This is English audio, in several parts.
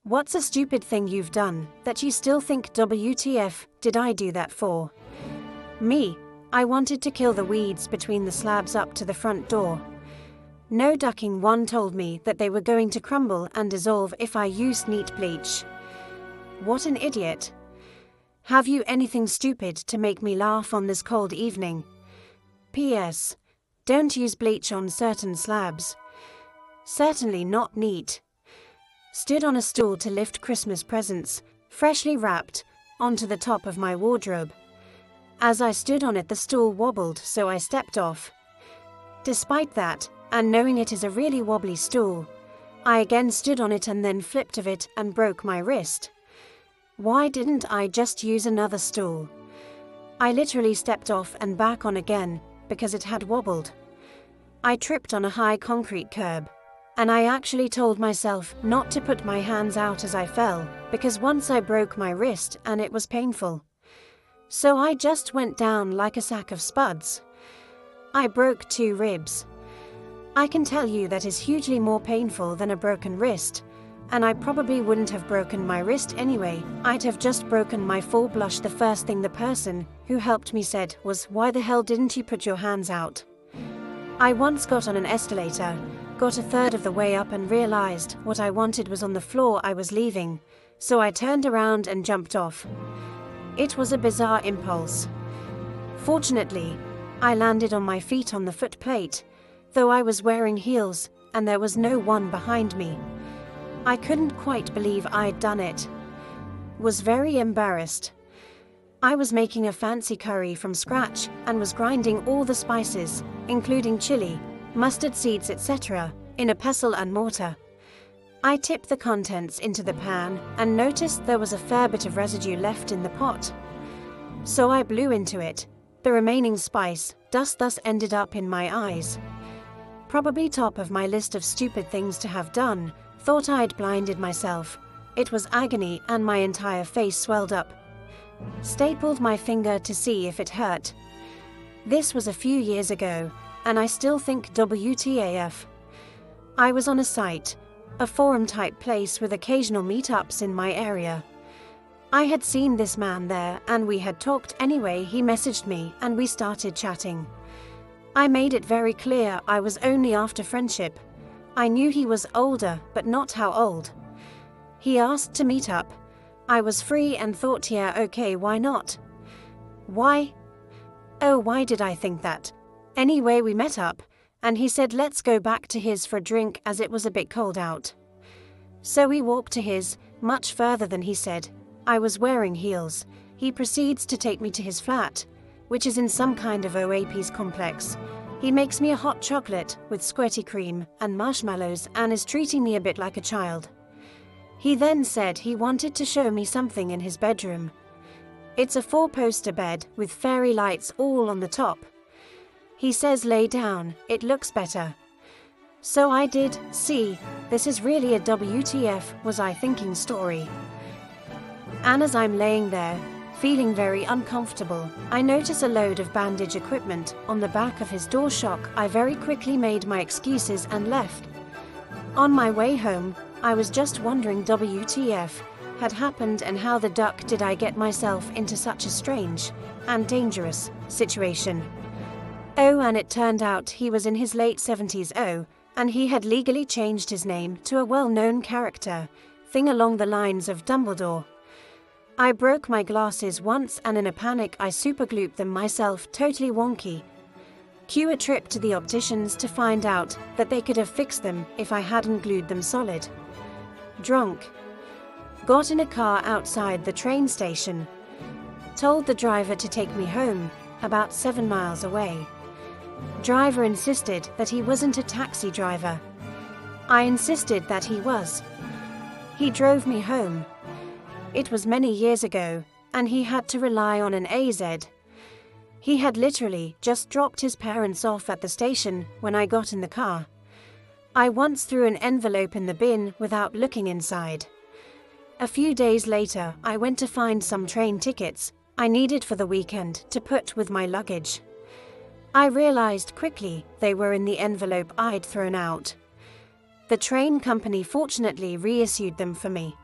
What's a stupid thing you've done that you still think WTF did I do that for? Me, I wanted to kill the weeds between the slabs up to the front door. No ducking. One told me that they were going to crumble and dissolve if I used neat bleach. What an idiot. Have you anything stupid to make me laugh on this cold evening? P.S. Don't use bleach on certain slabs. Certainly not neat. Stood on a stool to lift Christmas presents, freshly wrapped, onto the top of my wardrobe. As I stood on it, the stool wobbled, so I stepped off. Despite that, and knowing it is a really wobbly stool, I again stood on it and then flipped of it and broke my wrist. Why didn't I just use another stool? I literally stepped off and back on again, because it had wobbled. I tripped on a high concrete curb, and I actually told myself not to put my hands out as I fell, because once I broke my wrist and it was painful. So I just went down like a sack of spuds. I broke 2 ribs. I can tell you that is hugely more painful than a broken wrist, and I probably wouldn't have broken my wrist anyway. I'd have just broken my full blush. The first thing the person who helped me said was, "Why the hell didn't you put your hands out?" I once got on an escalator, got a third of the way up and realized what I wanted was on the floor I was leaving, so I turned around and jumped off. It was a bizarre impulse. Fortunately, I landed on my feet on the footplate, though I was wearing heels and there was no one behind me. I couldn't quite believe I'd done it. Was very embarrassed. I was making a fancy curry from scratch and was grinding all the spices, including chili, mustard seeds, etc., in a pestle and mortar. I tipped the contents into the pan and noticed there was a fair bit of residue left in the pot. So I blew into it. The remaining spice dust thus ended up in my eyes. Probably top of my list of stupid things to have done. Thought I'd blinded myself. It was agony and my entire face swelled up. Stapled my finger to see if it hurt. This was a few years ago, and I still think WTAF. I was on a site, a forum-type place with occasional meetups in my area. I had seen this man there and we had talked anyway. He messaged me and we started chatting. I made it very clear I was only after friendship. I knew he was older, but not how old. He asked to meet up. I was free and thought, yeah, okay, why not? Why? Oh, why did I think that? Anyway, we met up, and he said let's go back to his for a drink as it was a bit cold out. So we walked to his, much further than he said. I was wearing heels. He proceeds to take me to his flat, which is in some kind of OAP's complex. He makes me a hot chocolate with squirty cream and marshmallows and is treating me a bit like a child. He then said he wanted to show me something in his bedroom. It's a 4-poster bed with fairy lights all on the top. He says lay down, it looks better. So I did. See, this is really a WTF was I thinking story. And as I'm laying there, feeling very uncomfortable, I notice a load of bandage equipment on the back of his door shock. I very quickly made my excuses and left. On my way home, I was just wondering WTF had happened and how the duck did I get myself into such a strange and dangerous situation. Oh, and it turned out he was in his late 70s. Oh, and he had legally changed his name to a well-known character, thing along the lines of Dumbledore. I broke my glasses once and in a panic I superglued them myself, totally wonky. Cue a trip to the opticians to find out that they could have fixed them if I hadn't glued them solid. Drunk. Got in a car outside the train station. Told the driver to take me home, about 7 miles away. Driver insisted that he wasn't a taxi driver. I insisted that he was. He drove me home. It was many years ago, and he had to rely on an AZ. He had literally just dropped his parents off at the station when I got in the car. I once threw an envelope in the bin without looking inside. A few days later, I went to find some train tickets I needed for the weekend to put with my luggage. I realized quickly they were in the envelope I'd thrown out. The train company fortunately reissued them for me.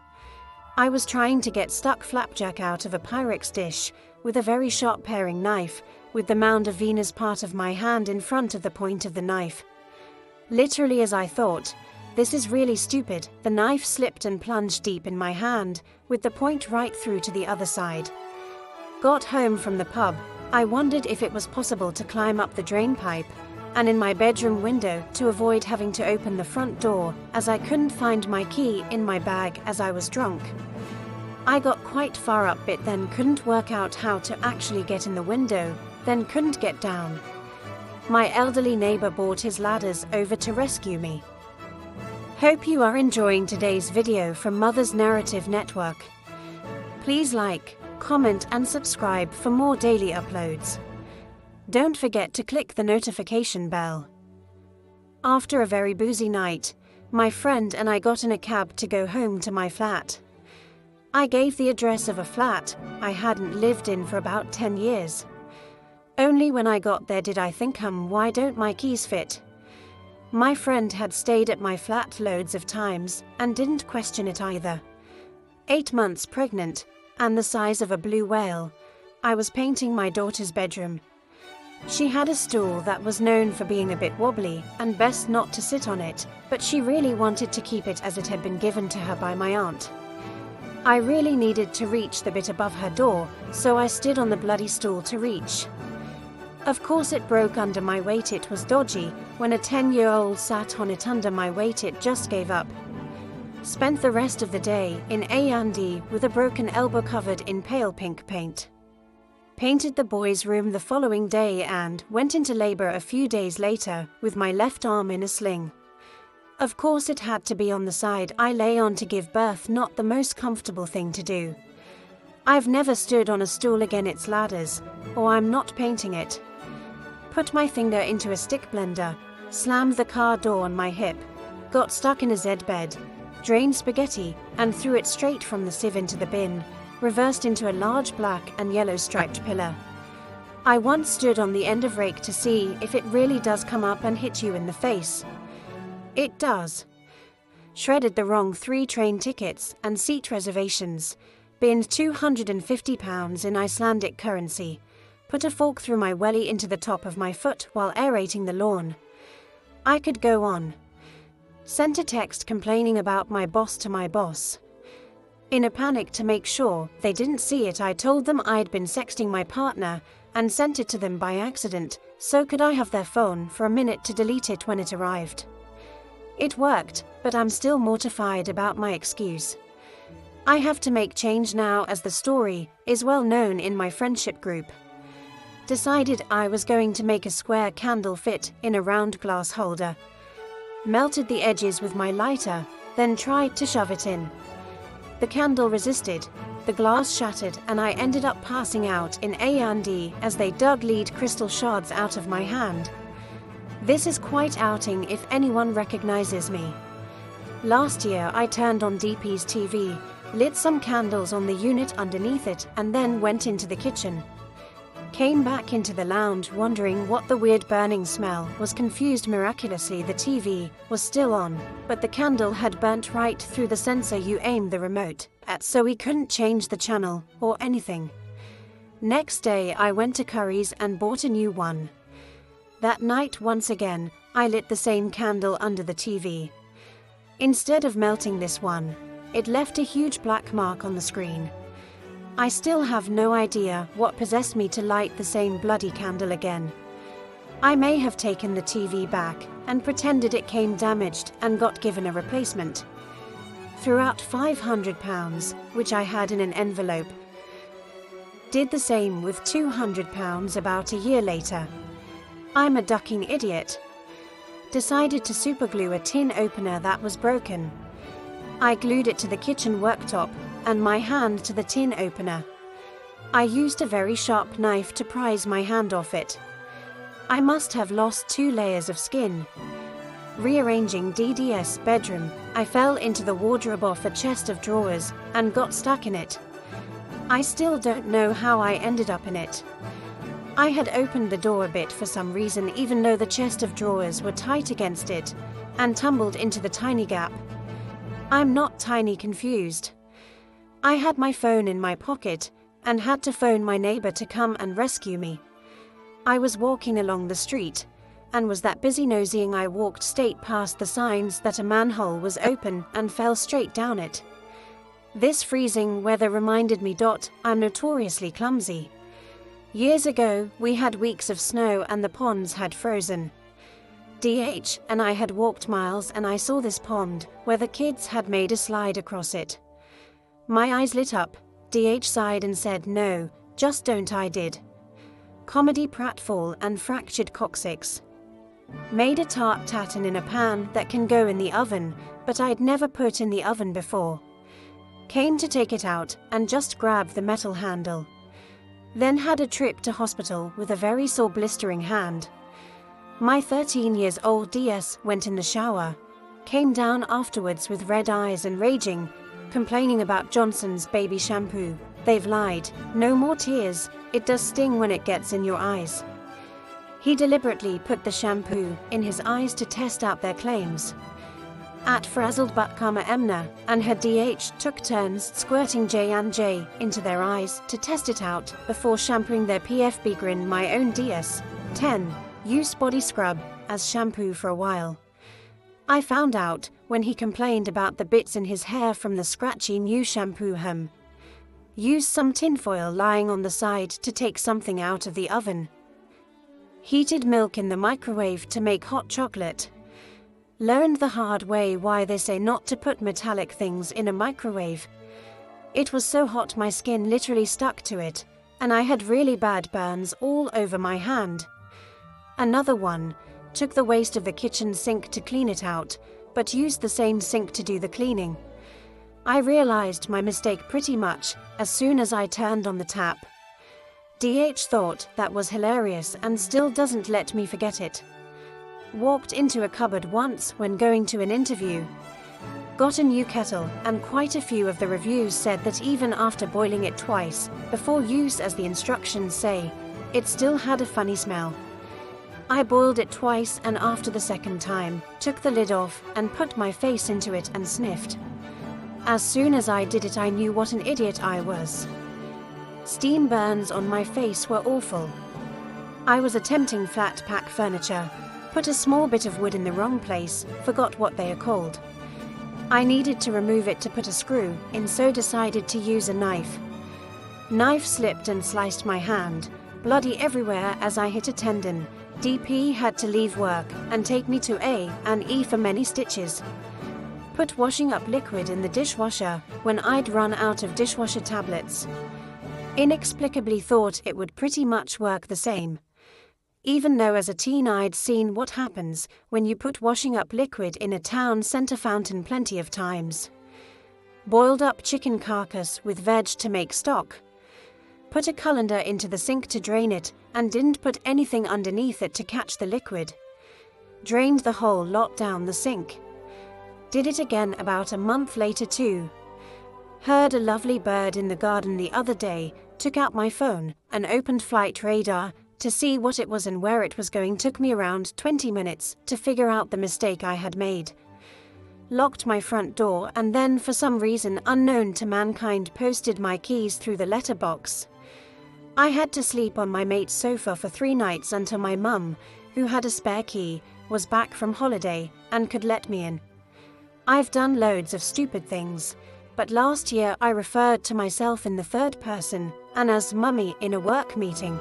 I was trying to get stuck flapjack out of a Pyrex dish with a very sharp paring knife, with the mound of Venus part of my hand in front of the point of the knife. Literally as I thought, this is really stupid, the knife slipped and plunged deep in my hand, with the point right through to the other side. Got home from the pub, I wondered if it was possible to climb up the drain pipe, and in my bedroom window to avoid having to open the front door, as I couldn't find my key in my bag as I was drunk. I got quite far up it, then couldn't work out how to actually get in the window, then couldn't get down. My elderly neighbor brought his ladders over to rescue me. Hope you are enjoying today's video from Mother's Narrative Network. Please like, comment and subscribe for more daily uploads. Don't forget to click the notification bell. After a very boozy night, my friend and I got in a cab to go home to my flat. I gave the address of a flat I hadn't lived in for about 10 years. Only when I got there did I think, why don't my keys fit? My friend had stayed at my flat loads of times and didn't question it either. 8 months pregnant and the size of a blue whale, I was painting my daughter's bedroom. She had a stool that was known for being a bit wobbly and best not to sit on it, but she really wanted to keep it as it had been given to her by my aunt. I really needed to reach the bit above her door, so I stood on the bloody stool to reach. Of course it broke under my weight. It was dodgy. When a 10-year-old sat on it under my weight, it just gave up. Spent the rest of the day in A&E with a broken elbow covered in pale pink paint. Painted the boys' room the following day and went into labor a few days later with my left arm in a sling. Of course it had to be on the side I lay on to give birth, not the most comfortable thing to do. I've never stood on a stool again. It's ladders, or I'm not painting it. Put my finger into a stick blender, slammed the car door on my hip, got stuck in a Z bed, drained spaghetti and threw it straight from the sieve into the bin, reversed into a large black and yellow striped pillar. I once stood on the end of rake to see if it really does come up and hit you in the face. It does. Shredded the wrong 3 train tickets and seat reservations, binned £250 in Icelandic currency, put a fork through my welly into the top of my foot while aerating the lawn. I could go on. Sent a text complaining about my boss to my boss. In a panic to make sure they didn't see it, I told them I'd been sexting my partner and sent it to them by accident, so could I have their phone for a minute to delete it when it arrived. It worked, but I'm still mortified about my excuse. I have to make change now as the story is well known in my friendship group. Decided I was going to make a square candle fit in a round glass holder. Melted the edges with my lighter, then tried to shove it in. The candle resisted, the glass shattered and I ended up passing out in A&E as they dug lead crystal shards out of my hand. This is quite outing if anyone recognizes me. Last year I turned on DP's TV, lit some candles on the unit underneath it and then went into the kitchen. Came back into the lounge wondering what the weird burning smell was. Confused. Miraculously the TV was still on, but the candle had burnt right through the sensor you aim the remote at, so we couldn't change the channel or anything. Next day I went to Curry's and bought a new one. That night once again I lit the same candle under the TV. Instead of melting this one, it left a huge black mark on the screen. I still have no idea what possessed me to light the same bloody candle again. I may have taken the TV back and pretended it came damaged and got given a replacement. Threw out £500, which I had in an envelope. Did the same with £200 about a year later. I'm a ducking idiot. Decided to superglue a tin opener that was broken. I glued it to the kitchen worktop and my hand to the tin opener. I used a very sharp knife to prise my hand off it. I must have lost 2 layers of skin. Rearranging DDS bedroom, I fell into the wardrobe off a chest of drawers and got stuck in it. I still don't know how I ended up in it. I had opened the door a bit for some reason, even though the chest of drawers were tight against it, and tumbled into the tiny gap. I'm not tiny confused. I had my phone in my pocket and had to phone my neighbor to come and rescue me. I was walking along the street and was that busy nosying I walked straight past the signs that a manhole was open and fell straight down it. This freezing weather reminded me I'm notoriously clumsy. Years ago, we had weeks of snow and the ponds had frozen. DH and I had walked miles and I saw this pond where the kids had made a slide across it. My eyes lit up. DH sighed and said, "No, just don't." I did. Comedy pratfall and fractured coccyx. Made a tart tatin in a pan that can go in the oven, but I'd never put in the oven before. Came to take it out and just grabbed the metal handle. Then had a trip to hospital with a very sore blistering hand. My 13-year-old DS went in the shower. Came down afterwards with red eyes and raging, complaining about Johnson's baby shampoo. They've lied. No more tears. It does sting when it gets in your eyes. He deliberately put the shampoo in his eyes to test out their claims. At frazzled but Karma Emna and her DH took turns squirting J&J into their eyes to test it out before shampooing their PFB grin. My own DS. 10. Used body scrub as shampoo for a while. I found out when he complained about the bits in his hair from the scratchy new shampoo. Used some tinfoil lying on the side to take something out of the oven. Heated milk in the microwave to make hot chocolate. Learned the hard way why they say not to put metallic things in a microwave. It was so hot my skin literally stuck to it, and I had really bad burns all over my hand. Another one, took the waste of the kitchen sink to clean it out, but used the same sink to do the cleaning. I realized my mistake pretty much as soon as I turned on the tap. DH thought that was hilarious and still doesn't let me forget it. Walked into a cupboard once when going to an interview. Got a new kettle and quite a few of the reviews said that even after boiling it twice, before use as the instructions say, it still had a funny smell. I boiled it twice and after the second time, took the lid off and put my face into it and sniffed. As soon as I did it I knew what an idiot I was. Steam burns on my face were awful. I was attempting flat pack furniture, put a small bit of wood in the wrong place, forgot what they are called. I needed to remove it to put a screw in, so decided to use a knife. Knife slipped and sliced my hand, bloody everywhere as I hit a tendon. DP had to leave work and take me to A&E for many stitches. Put washing up liquid in the dishwasher when I'd run out of dishwasher tablets. Inexplicably thought it would pretty much work the same. Even though as a teen I'd seen what happens when you put washing up liquid in a town center fountain plenty of times. Boiled up chicken carcass with veg to make stock. Put a colander into the sink to drain it and didn't put anything underneath it to catch the liquid. Drained the whole lot down the sink. Did it again about a month later too. Heard a lovely bird in the garden the other day, took out my phone and opened flight radar to see what it was and where it was going. Took me around 20 minutes to figure out the mistake I had made. Locked my front door and then for some reason unknown to mankind posted my keys through the letterbox. I had to sleep on my mate's sofa for 3 nights until my mum, who had a spare key, was back from holiday and could let me in. I've done loads of stupid things, but last year I referred to myself in the third person and as mummy in a work meeting.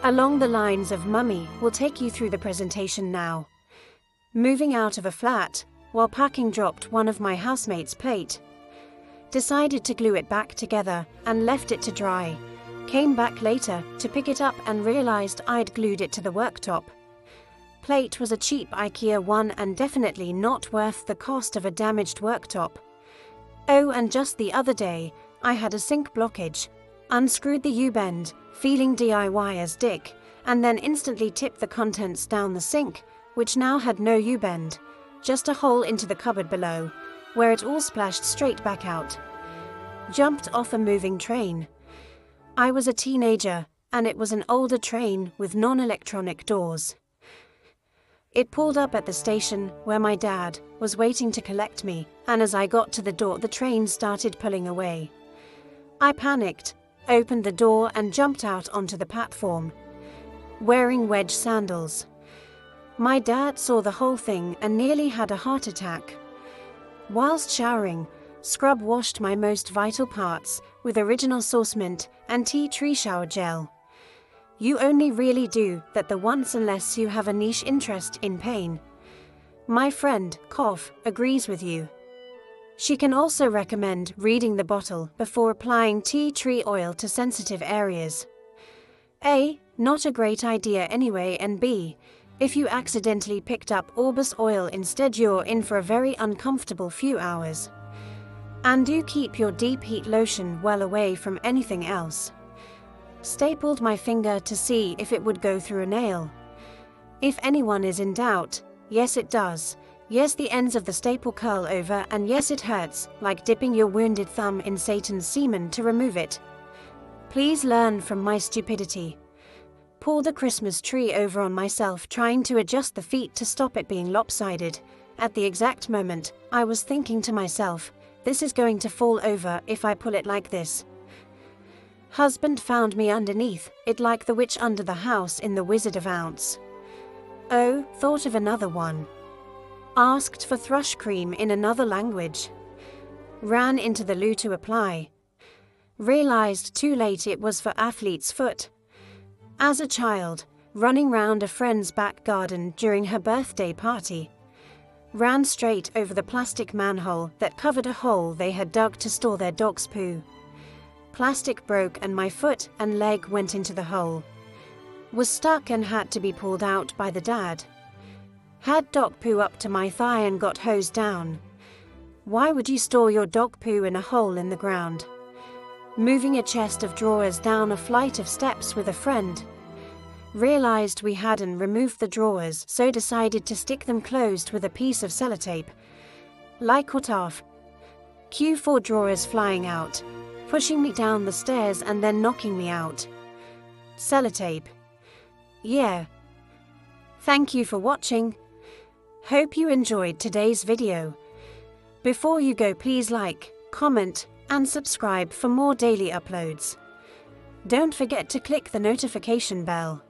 Along the lines of mummy will take you through the presentation now. Moving out of a flat, while packing dropped one of my housemates' plate. Decided to glue it back together and left it to dry. Came back later to pick it up and realized I'd glued it to the worktop. Plate was a cheap IKEA one and definitely not worth the cost of a damaged worktop. Oh, and just the other day, I had a sink blockage. Unscrewed the U-bend, feeling DIY as dick, and then instantly tipped the contents down the sink, which now had no U-bend, just a hole into the cupboard below, where it all splashed straight back out. Jumped off a moving train. I was a teenager, and it was an older train with non-electronic doors. It pulled up at the station where my dad was waiting to collect me, and as I got to the door the train started pulling away. I panicked, opened the door and jumped out onto the platform, wearing wedge sandals. My dad saw the whole thing and nearly had a heart attack. Whilst showering, Scrub washed my most vital parts with original source mint and tea tree shower gel. You only really do that the once unless you have a niche interest in pain. My friend, Cough, agrees with you. She can also recommend reading the bottle before applying tea tree oil to sensitive areas. A. Not a great idea anyway, and B. If you accidentally picked up Orbis oil instead, you're in for a very uncomfortable few hours. And do keep your deep heat lotion well away from anything else. Stapled my finger to see if it would go through a nail. If anyone is in doubt, yes it does. Yes, the ends of the staple curl over, and yes, it hurts, like dipping your wounded thumb in Satan's semen to remove it. Please learn from my stupidity. Pull the Christmas tree over on myself, trying to adjust the feet to stop it being lopsided. At the exact moment, I was thinking to myself, this is going to fall over if I pull it like this. Husband found me underneath it like the witch under the house in The Wizard of Oz. Oh, thought of another one. Asked for thrush cream in another language. Ran into the loo to apply. Realized too late it was for athlete's foot. As a child, running round a friend's back garden during her birthday party. Ran straight over the plastic manhole that covered a hole they had dug to store their dog's poo. Plastic broke and my foot and leg went into the hole. Was stuck and had to be pulled out by the dad. Had dog poo up to my thigh and got hosed down. Why would you store your dog poo in a hole in the ground? Moving a chest of drawers down a flight of steps with a friend. Realized we hadn't removed the drawers, so decided to stick them closed with a piece of sellotape. Like cut off. Q4 drawers flying out, pushing me down the stairs and then knocking me out. Sellotape. Yeah. Thank you for watching. Hope you enjoyed today's video. Before you go, please like, comment, and subscribe for more daily uploads. Don't forget to click the notification bell.